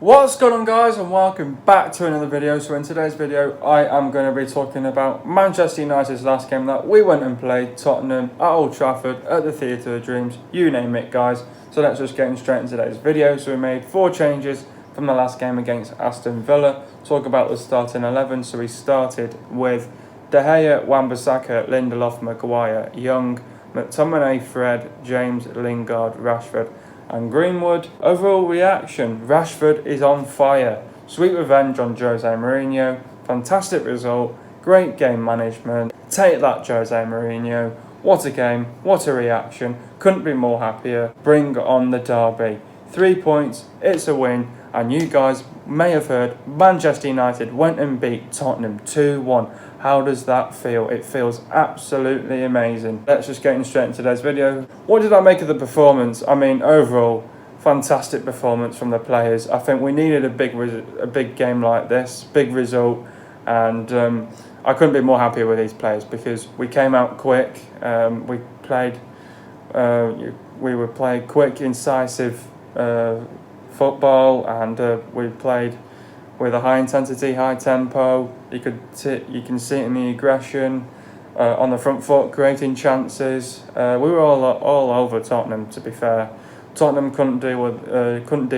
What's going on, guys, and welcome back to another video. So in today's video I am going to be talking about Manchester United's last game that we went and played, Tottenham at Old Trafford at the Theatre of Dreams, you name it, guys. So let's just get straight into today's video. So we made 4 changes from the last game against Aston Villa. Talk about the starting 11. So we started with De Gea, Wan-Bissaka, Lindelof, Maguire, Young, McTominay, Fred, James, Lingard, Rashford and Greenwood. Overall reaction: Rashford is on fire. Sweet revenge on José Mourinho. Fantastic result. Great game management. Take that, José Mourinho. What a game. What a reaction. Couldn't be more happier. Bring on the derby. 3 points. It's a win. And you guys may have heard Manchester United went and beat Tottenham 2-1. How does that feel? It feels absolutely amazing. Let's just get straight into today's video. What did I make of the performance? I mean, overall, fantastic performance from the players. I think we needed a big game like this, big result, and I couldn't be more happy with these players because we came out quick. We played quick, incisive football, and we played with a high intensity, high tempo. You can see it in the aggression on the front foot, creating chances. We were all over Tottenham. To be fair, Tottenham couldn't deal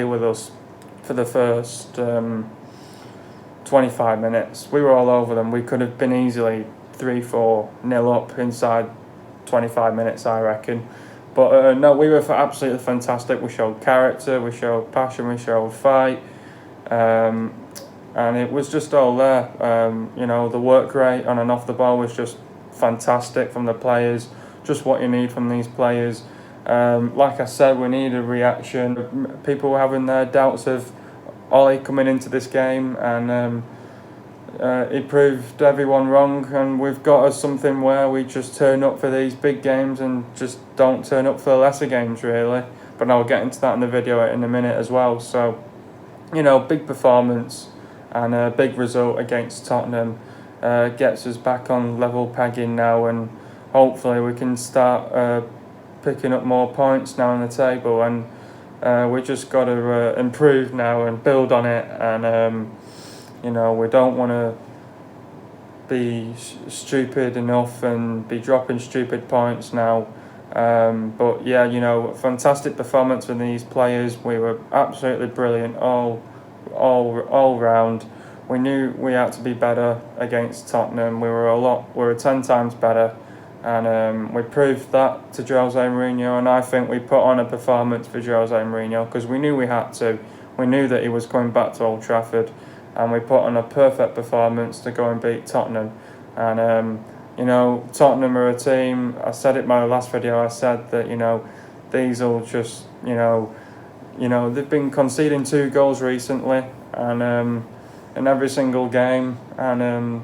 with us for the first 25 minutes. We were all over them. We could have been easily 3-4-0 up inside 25 minutes, I reckon. But no, we were absolutely fantastic. We showed character, we showed passion, we showed fight. And it was just all there. The work rate on and off the ball was just fantastic from the players. Just what you need from these players. Like I said, we need a reaction. People were having their doubts of Ollie coming into this game, and he proved everyone wrong. And we've got us something where we just turn up for these big games and just don't turn up for the lesser games, really. But I'll get into that in the video in a minute as well. So, big performance and a big result against Tottenham gets us back on level pegging now, and hopefully we can start picking up more points now on the table. And we just got to improve now and build on it. And we don't want to be stupid enough and be dropping stupid points now. But yeah, fantastic performance from these players. We were absolutely brilliant all round. We knew we had to be better against Tottenham. We were 10 times better, and we proved that to José Mourinho. And I think we put on a performance for José Mourinho because we knew we had to. We knew that he was coming back to Old Trafford, and we put on a perfect performance to go and beat Tottenham. And Tottenham are a team. I said it in my last video. I said that these will just they've been conceding 2 goals recently, and in every single game, and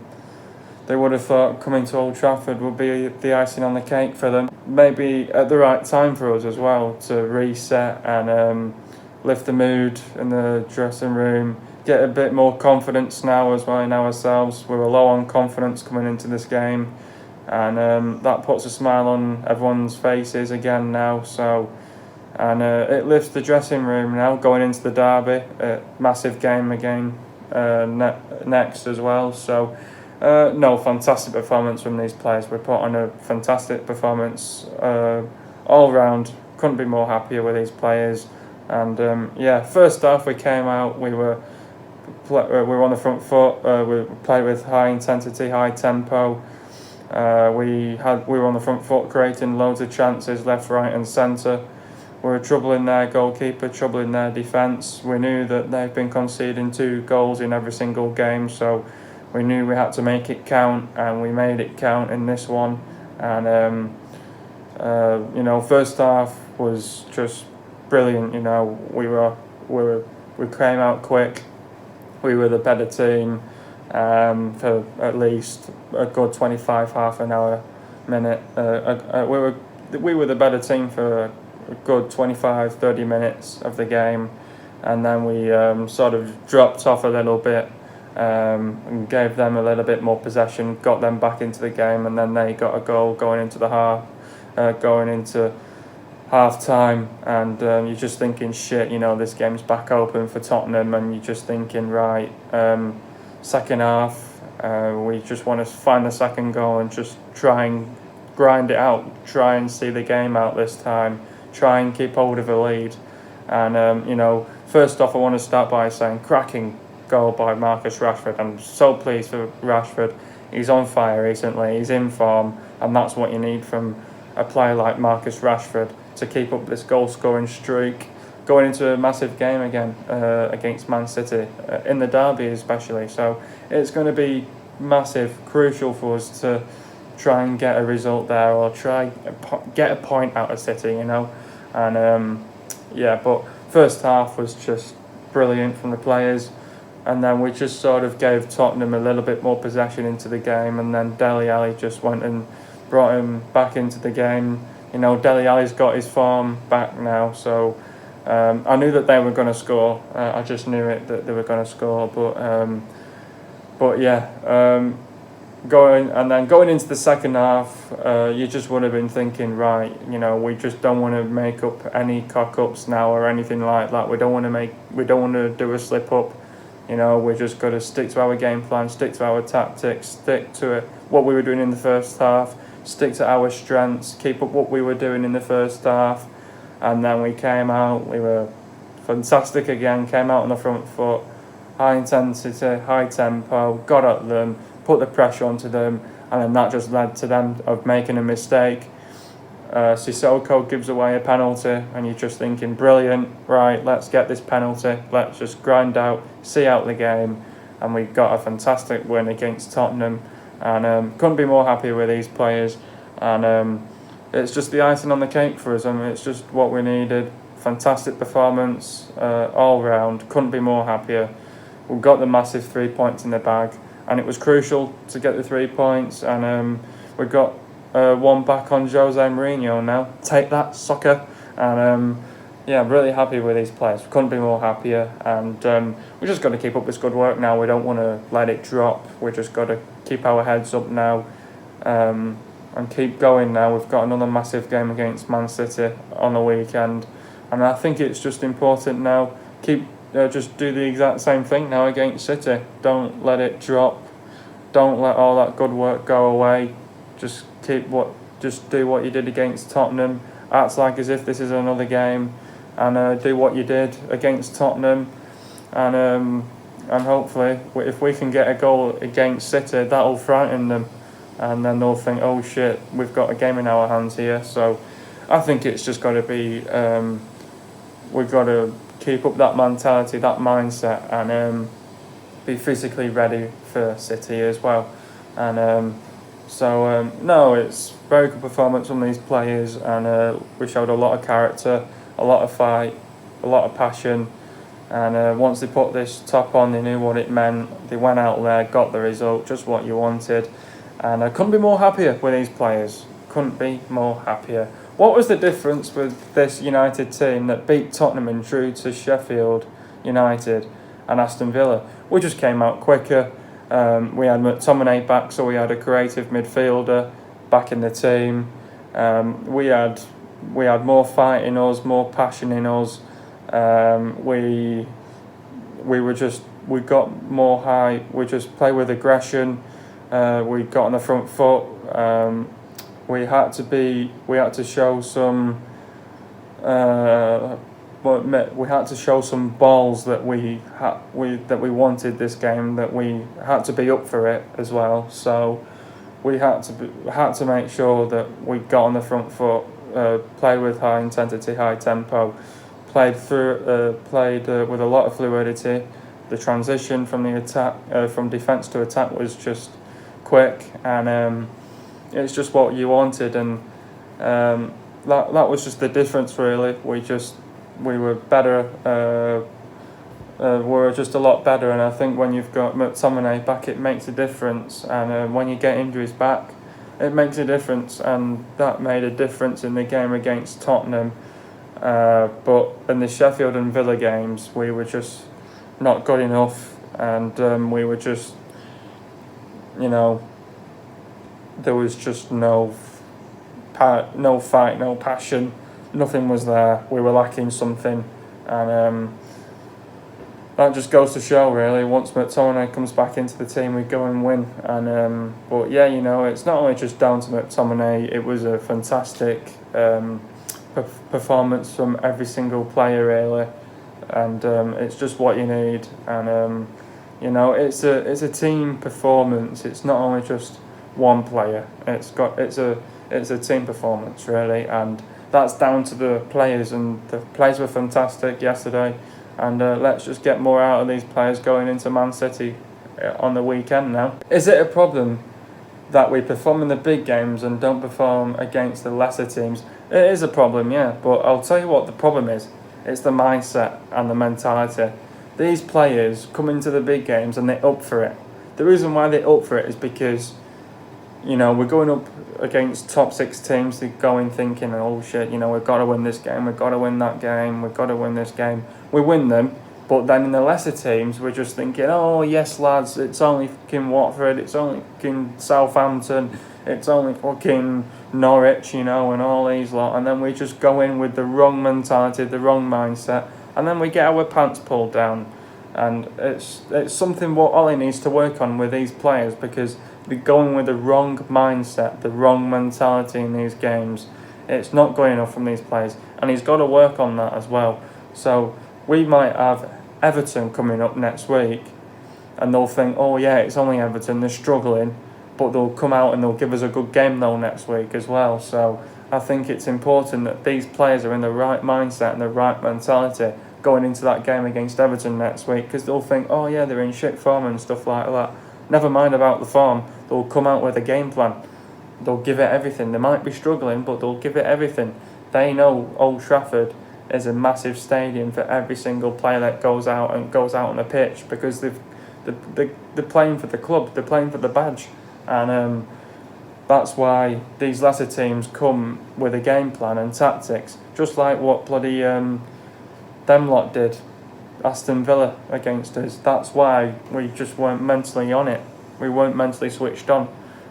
they would have thought coming to Old Trafford would be the icing on the cake for them. Maybe at the right time for us as well to reset and lift the mood in the dressing room, get a bit more confidence now as well in ourselves. We were low on confidence coming into this game, and that puts a smile on everyone's faces again now. So. And it lifts the dressing room now going into the derby. Massive game again next as well. So, fantastic performance from these players. We put on a fantastic performance all round. Couldn't be more happier with these players. And first half we came out. We were on the front foot. We played with high intensity, high tempo. We were on the front foot, creating loads of chances left, right, and centre. We were troubling their goalkeeper, troubling their defence. We knew that they've been conceding 2 goals in every single game, so we knew we had to make it count, and we made it count in this one. And first half was just brilliant. We came out quick. We were the better team for at least a good 25, half an hour, minute. We were the better team for a good 25-30 minutes of the game, and then we sort of dropped off a little bit and gave them a little bit more possession, got them back into the game, and then they got a goal going into half time, and you're just thinking, shit, this game's back open for Tottenham, and you're just thinking, right, second half, we just want to find the second goal and just try and grind it out, try and see the game out this time, try and keep hold of a lead. And first off, I want to start by saying cracking goal by Marcus Rashford. I'm so pleased for Rashford. He's on fire recently, he's in form, and that's what you need from a player like Marcus Rashford to keep up this goal scoring streak, going into a massive game again against Man City, in the derby especially. So it's going to be massive, crucial for us to try and get a result there, or try get a point out of City, and but first half was just brilliant from the players, and then we just sort of gave Tottenham a little bit more possession into the game, and then Dele Alli just went and brought him back into the game. Dele Alli's got his form back now, so I knew that they were going to score. I just knew it that they were going to score, but yeah. Going into the second half, you just would have been thinking, right, we just don't want to make up any cock ups now or anything like that. We don't want to do a slip up. We just got to stick to our game plan, stick to our tactics, stick to what we were doing in the first half, stick to our strengths, keep up what we were doing in the first half, and then we came out. We were fantastic again. Came out on the front foot, high intensity, high tempo, got at them, put the pressure onto them, and then that just led to them of making a mistake. Sissoko gives away a penalty, and you're just thinking, brilliant, right, let's get this penalty, let's just grind out, see out the game, and we got a fantastic win against Tottenham, and couldn't be more happy with these players, and it's just the icing on the cake for us. It's just what we needed. Fantastic performance all round, couldn't be more happier. We got the massive 3 points in the bag, and it was crucial to get the 3 points, and we got one back on José Mourinho now. Take that, soccer. And I'm really happy with these players. We couldn't be more happier, and we just got to keep up this good work now. We don't want to let it drop. We just got to keep our heads up now, and keep going now. We've got another massive game against Man City on the weekend, and I think it's just important now. Just do the exact same thing now against City. Don't let it drop. Don't let all that good work go away. Just do what you did against Tottenham. Act like as if this is another game, and do what you did against Tottenham, and hopefully, if we can get a goal against City, that'll frighten them, and then they'll think, oh shit, we've got a game in our hands here. So I think it's just got to be, we've got to keep up that mentality, that mindset, and be physically ready for City as well. And no, it's very good performance from these players, and we showed a lot of character, a lot of fight, a lot of passion, and once they put this top on, they knew what it meant. They went out there, got the result, just what you wanted, and I couldn't be more happier with these players. Couldn't be more happier. What was the difference with this United team that beat Tottenham and drew to Sheffield United and Aston Villa? We just came out quicker. We had McTominay back, so we had a creative midfielder back in the team. We had more fight in us, more passion in us. We got more high. We just play with aggression. We got on the front foot. We had to show some. We had to show some balls that we wanted this game, that we had to be up for it as well. So we had to make sure that we got on the front foot, played with high intensity, high tempo, played with a lot of fluidity. The transition from the attack, from defence to attack, was just quick, and it's just what you wanted, and that was just the difference really. We were better. We're just a lot better, and I think when you've got McTominay back, it makes a difference, and when you get injuries back, it makes a difference, and that made a difference in the game against Tottenham. But in the Sheffield and Villa games, we were just not good enough, and we were just, there was just no fight, no passion. nothing was there. We were lacking something, and that just goes to show, really. Once McTominay comes back into the team, we go and win. And but yeah, it's not only just down to McTominay. It was a fantastic performance from every single player, really, and it's just what you need. And it's a team performance. It's not only just one player. It's a team performance, really, and that's down to the players. And the players were fantastic yesterday. And let's just get more out of these players going into Man City on the weekend now. Is it a problem that we perform in the big games and don't perform against the lesser teams? It is a problem, yeah. But I'll tell you what the problem is. It's the mindset and the mentality. These players come into the big games and they're up for it. The reason why they're up for it is because, we're going up against top 6 teams. They're going thinking, oh shit, we've got to win this game, we've got to win that game, we've got to win this game. We win them, but then in the lesser teams, we're just thinking, oh yes lads, it's only fucking Watford, it's only fucking Southampton, it's only fucking Norwich, and all these lot. And then we just go in with the wrong mentality, the wrong mindset, and then we get our pants pulled down. And it's something what Ollie needs to work on with these players, because they're going with the wrong mindset, the wrong mentality in these games. It's not going enough from these players, and he's got to work on that as well. So we might have Everton coming up next week, and they'll think, oh yeah, it's only Everton, they're struggling, but they'll come out and they'll give us a good game though next week as well. So I think it's important that these players are in the right mindset and the right mentality going into that game against Everton next week, because they'll think, oh yeah, they're in shit form and stuff like that. Never mind about the form, they'll come out with a game plan. They'll give it everything. They might be struggling, but they'll give it everything. They know Old Trafford is a massive stadium for every single player that goes out on the pitch, because they're playing for the club, they're playing for the badge. And that's why these lesser teams come with a game plan and tactics, just like what bloody them lot did, Aston Villa against us. That's why we just weren't mentally on it. We weren't mentally switched on.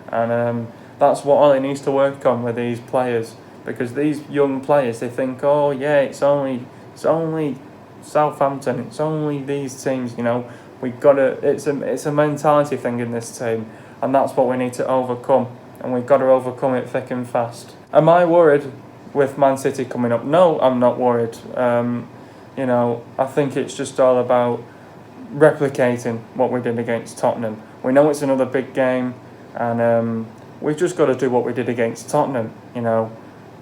And that's what Ollie needs to work on with these players, because these young players, they think, oh yeah, it's only Southampton, it's only these teams. It's a mentality thing in this team, and that's what we need to overcome, and we've got to overcome it thick and fast. Am I worried with Man City coming up? No, I'm not worried. I think it's just all about replicating what we did against Tottenham. We know it's another big game, and we've just got to do what we did against Tottenham.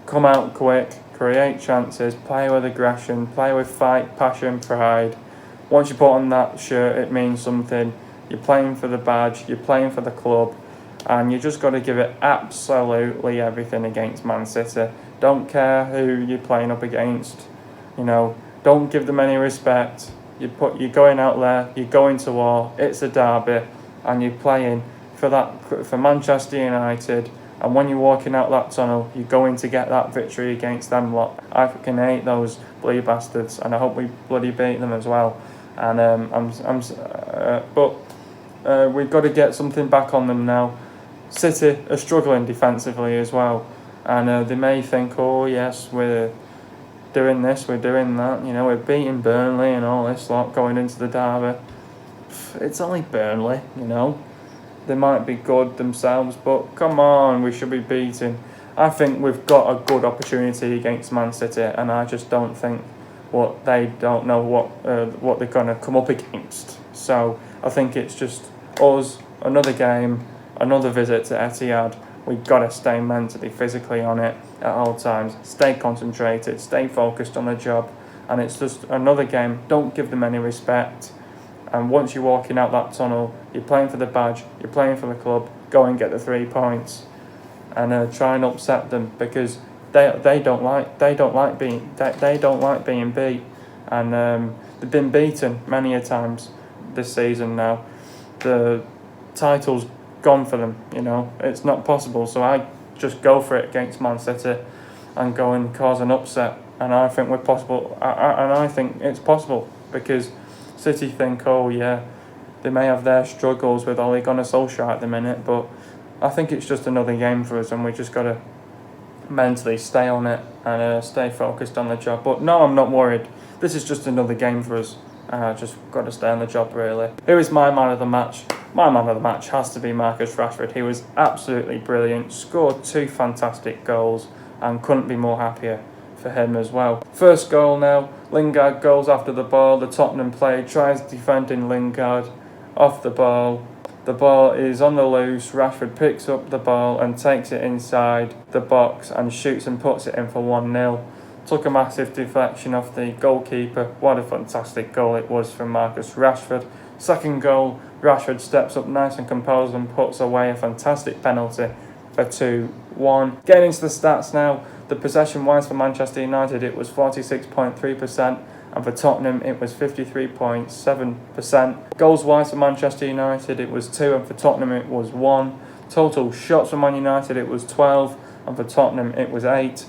Come out quick, create chances, play with aggression, play with fight, passion, pride. Once you put on that shirt, it means something. You're playing for the badge, you're playing for the club, and you just got to give it absolutely everything against Man City. Don't care who you're playing up against. Don't give them any respect. You're going out there, you're going to war. It's a derby, and you're playing for Manchester United. And when you're walking out that tunnel, you're going to get that victory against them lot. I fucking hate those bloody bastards, and I hope we bloody beat them as well. And we've got to get something back on them now. City are struggling defensively as well, and they may think, oh yes, we're doing this, we're doing that. We're beating Burnley and all this lot going into the derby. It's only Burnley, They might be good themselves, but come on, we should be beating. I think we've got a good opportunity against Man City, and I just don't think they don't know what they're going to come up against. So I think it's just us, another game, another visit to Etihad. We've got to stay mentally, physically on it at all times. Stay concentrated, stay focused on the job, and it's just another game. Don't give them any respect. And once you're walking out that tunnel, you're playing for the badge, you're playing for the club. Go and get the 3 points, and try and upset them, because they don't like being beat, and they've been beaten many a times this season now. The title's gone for them. It's not possible. So I just go for it against Man City and go and cause an upset, and I think we're possible. And I think it's possible, because City think, oh yeah, they may have their struggles with Ole Gunnar Solskjaer at the minute, but I think it's just another game for us, and we just got to mentally stay on it and stay focused on the job. But no, I'm not worried. This is just another game for us, and I just got to stay on the job, really. Who is my man of the match? My man of the match has to be Marcus Rashford. He was absolutely brilliant, scored 2 fantastic goals, and couldn't be more happier for him as well. First goal now, Lingard goes after the ball. The Tottenham player tries defending Lingard off the ball. The ball is on the loose. Rashford picks up the ball and takes it inside the box and shoots and puts it in for 1-0. Took a massive deflection off the goalkeeper. What a fantastic goal it was from Marcus Rashford. Second goal, Rashford steps up nice and composed and puts away a fantastic penalty for 2-1. Getting into the stats now, the possession-wise for Manchester United, it was 46.3%, and for Tottenham, it was 53.7%. Goals-wise for Manchester United, it was 2, and for Tottenham, it was 1. Total shots for Man United, it was 12, and for Tottenham, it was 8.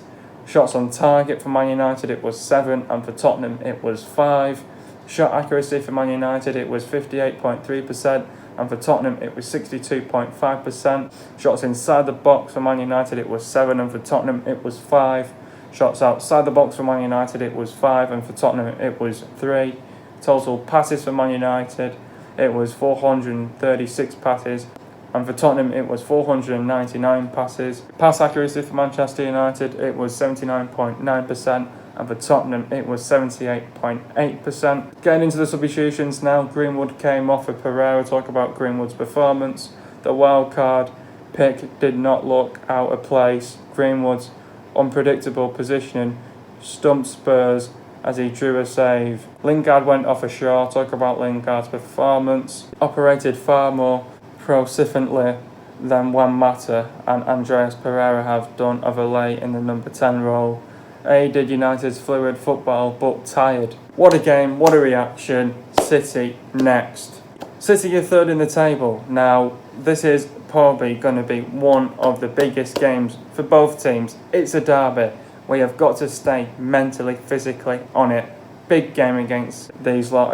Shots on target for Man United, it was 7, and for Tottenham, it was 5. Shot accuracy for Man United, it was 58.3%, and for Tottenham, it was 62.5%. Shots inside the box for Man United, it was 7, and for Tottenham, it was 5. Shots outside the box for Man United, it was 5, and for Tottenham, it was 3. Total passes for Man United, it was 436 passes, and for Tottenham, it was 499 passes. Pass accuracy for Manchester United, it was 79.9%, and for Tottenham, it was 78.8%. Getting into the substitutions now, Greenwood came off for Pereira. Talk about Greenwood's performance. The wild card pick did not look out of place. Greenwood's unpredictable positioning stumped Spurs as he drew a save. Lingard went off ashore. Talk about Lingard's performance. Operated far more proficiently than Juan Mata and Andreas Pereira have done of late in the number 10 role. Aided United's fluid football, but tired. What a game, what a reaction. City next. City are third in the table. Now, this is probably going to be one of the biggest games for both teams. It's a derby. We have got to stay mentally, physically on it. Big game against these lot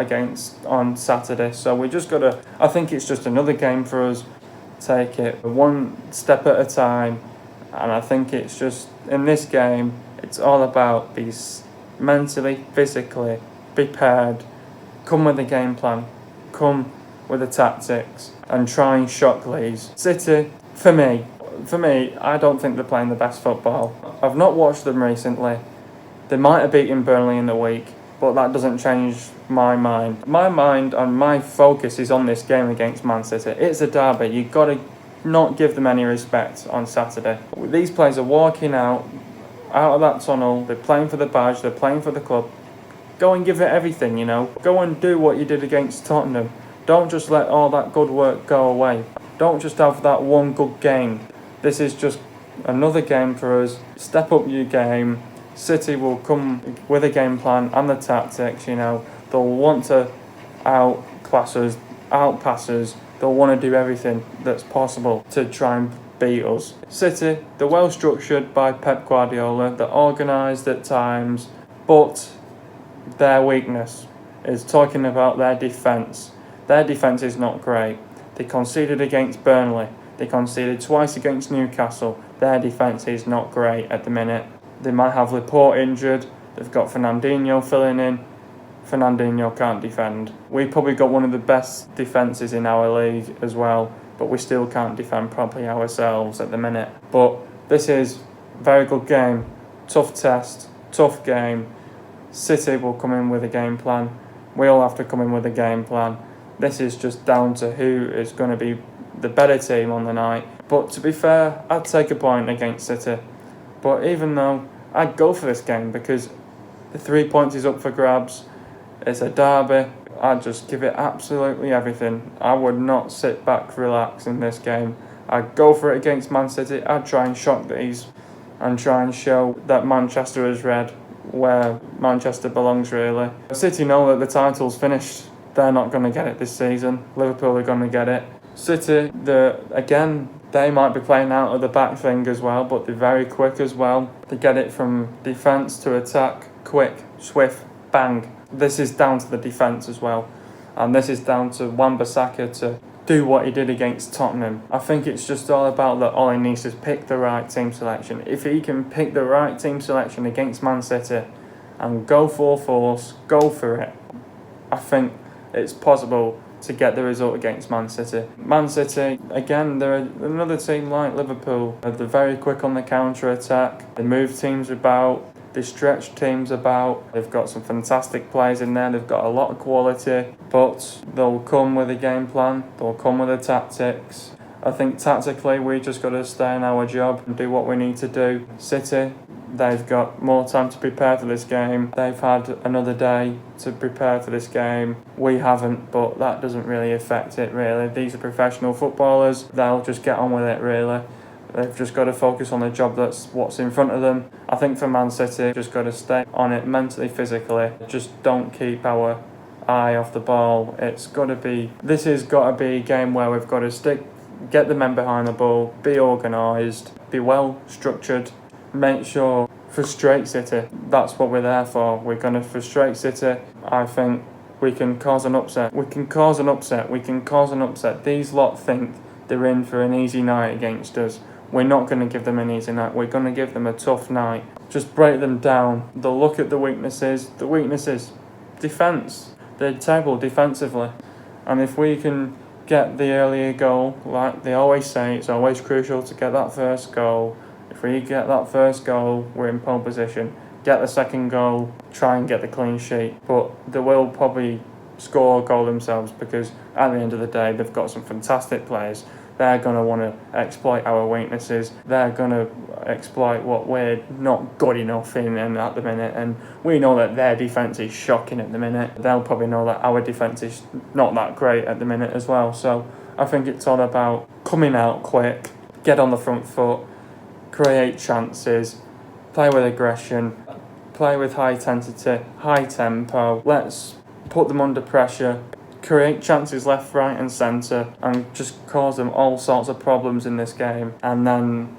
on Saturday. So we just got to, I think it's just another game for us. Take it one step at a time. And I think it's just, in this game, it's all about be mentally, physically prepared. Come with a game plan. Come with the tactics and try and shock Leeds. City, for me, I don't think they're playing the best football. I've not watched them recently. They might have beaten Burnley in the week, but that doesn't change my mind. My mind and my focus is on this game against Man City. It's a derby. You've got to not give them any respect on Saturday. These players are walking out of that tunnel. They're playing for the badge. They're playing for the club. Go and give it everything, you know. Go and do what you did against Tottenham. Don't just let all that good work go away. Don't just have that one good game. This is just another game for us. Step up your game. City will come with a game plan and the tactics, you know. They'll want to outclass us, outpass us. They'll want to do everything that's possible to try and beat us. City, they're well structured by Pep Guardiola. They're organised at times, but their weakness is talking about their defence. Their defence is not great. They conceded against Burnley. They conceded twice against Newcastle. Their defence is not great at the minute. They might have Laporte injured. They've got Fernandinho filling in. Fernandinho can't defend. We've probably got one of the best defences in our league as well, but we still can't defend properly ourselves at the minute. But this is a very good game. Tough test, tough game. City will come in with a game plan. We all have to come in with a game plan. This is just down to who is going to be the better team on the night. But to be fair, I'd take a point against City. But even though, I'd go for this game because the 3 points is up for grabs. It's a derby. I'd just give it absolutely everything. I would not sit back, relax in this game. I'd go for it against Man City. I'd try and shock these and try and show that Manchester is red, where Manchester belongs really. City know that the title's finished. They're not going to get it this season. Liverpool are going to get it. City, they might be playing out of the back thing as well, but they're very quick as well. They get it from defence to attack, quick, swift, bang. This is down to the defence as well. And this is down to Wan-Bissaka to do what he did against Tottenham. I think it's just all about that. All he needs is pick the right team selection. If he can pick the right team selection against Man City and go full force, go for it, I think it's possible to get the result against Man City. Man City, again, they're another team like Liverpool. They're very quick on the counter-attack. They move teams about. They stretch teams about. They've got some fantastic players in there. They've got a lot of quality. But they'll come with a game plan. They'll come with the tactics. I think tactically we just got to stay in our job and do what we need to do. City, they've got more time to prepare for this game. They've had another day to prepare for this game. We haven't, but that doesn't really affect it, really. These are professional footballers. They'll just get on with it, really. They've just got to focus on the job that's what's in front of them. I think for Man City, just got to stay on it mentally, physically. Just don't keep our eye off the ball. This has got to be a game where we've got to get the men behind the ball, be organised, be well structured, make sure, frustrate City. That's what we're there for. We're going to frustrate City. I think we can cause an upset. These lot think they're in for an easy night against us. We're not going to give them an easy night. We're going to give them a tough night. Just break them down. They'll look at the weaknesses. Defence. They're terrible defensively. And if we can get the earlier goal, like they always say, it's always crucial to get that first goal. If we get that first goal, we're in pole position. Get the second goal, try and get the clean sheet. But they will probably score a goal themselves because at the end of the day, they've got some fantastic players. They're going to want to exploit our weaknesses. They're going to exploit what we're not good enough in at the minute. And we know that their defence is shocking at the minute. They'll probably know that our defence is not that great at the minute as well. So I think it's all about coming out quick, get on the front foot, create chances, play with aggression, play with high intensity, high tempo. Let's put them under pressure, create chances left, right and centre and just cause them all sorts of problems in this game, and then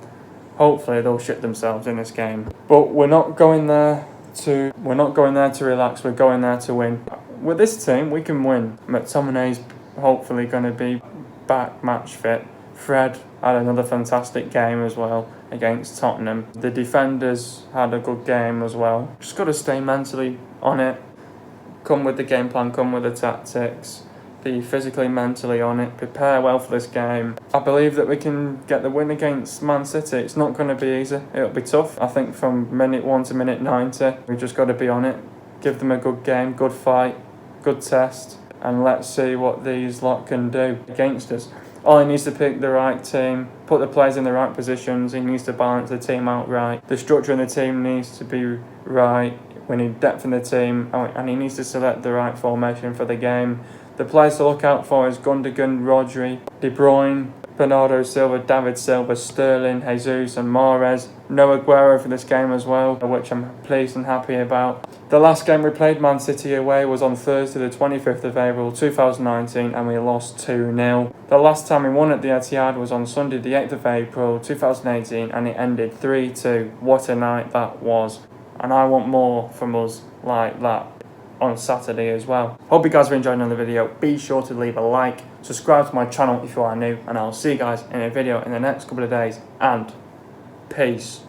hopefully they'll shit themselves in this game. But we're not going there to relax, we're going there to win. With this team we can win. McTominay's hopefully going to be back match fit. Fred had another fantastic game as well against Tottenham. The defenders had a good game as well. Just got to stay mentally on it. Come with the game plan, come with the tactics, be physically, mentally on it, prepare well for this game. I believe that we can get the win against Man City. It's not going to be easy, it'll be tough. I think from minute 1 to minute 90, we've just got to be on it, give them a good game, good fight, good test, and let's see what these lot can do against us. All he needs to pick the right team, put the players in the right positions, he needs to balance the team out right. The structure in the team needs to be right. We need depth in the team, and he needs to select the right formation for the game. The players to look out for is Gundogan, Rodri, De Bruyne, Bernardo Silva, David Silva, Sterling, Jesus and Mahrez. No Aguero for this game as well, which I'm pleased and happy about. The last game we played Man City away was on Thursday the 25th of April 2019 and we lost 2-0. The last time we won at the Etihad was on Sunday the 8th of April 2018 and it ended 3-2. What a night that was. And I want more from us like that on Saturday as well. Hope you guys are enjoying the video. Be sure to leave a like, subscribe to my channel if you are new, and I'll see you guys in a video in the next couple of days, and peace.